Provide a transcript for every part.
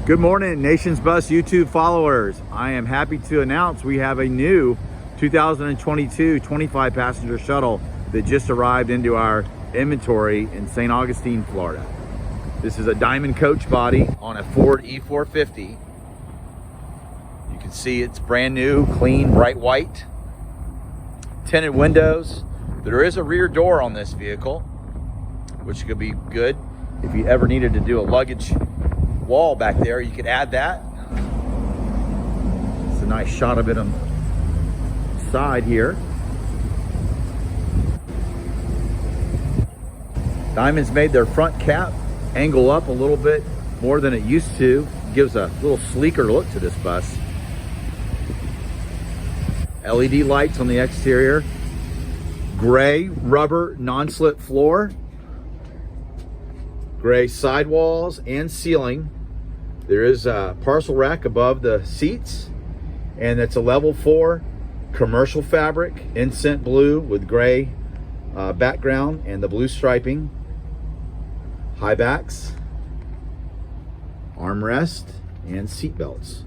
Good morning, Nations Bus YouTube followers. I am happy to announce we have a new 2022 25 passenger shuttle that just arrived into our inventory in St. Augustine, Florida. This is a diamond coach body on a Ford E450. You can see it's brand new, clean, bright white, tinted windows. There is a rear door on this vehicle, which could be good if you ever needed to do a luggage wall back there. You could add that. It's a nice shot of it on the side here. Diamond's made their front cap angle up a little bit more than it used to. Gives a little sleeker look to this bus. LED lights on the exterior. Gray rubber non-slip floor. Gray sidewalls and ceiling. There is a parcel rack above the seats, and it's a level 4 commercial fabric, incense blue with gray background and the blue striping. High backs, armrest, and seat belts.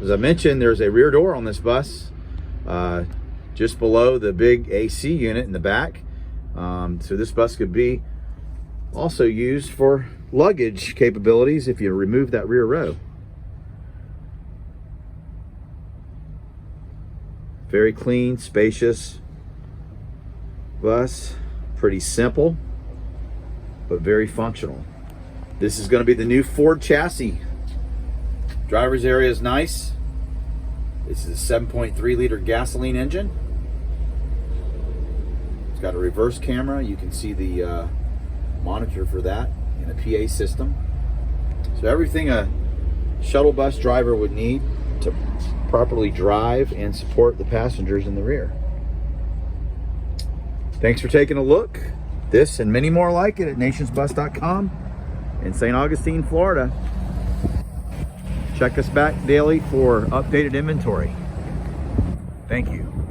As I mentioned, there's a rear door on this bus just below the big AC unit in the back. So this bus could be also used for luggage capabilities if you remove that rear row. Very clean, spacious bus. Pretty simple, but very functional. This is going to be the new Ford chassis. Driver's area is nice. This is a 7.3 liter gasoline engine. It's got a reverse camera. You can see the monitor for that and a PA system. So everything a shuttle bus driver would need to properly drive and support the passengers in the rear. Thanks for taking a look. This and many more like it at nationsbus.com in St. Augustine, Florida. Check us back daily for updated inventory. Thank you.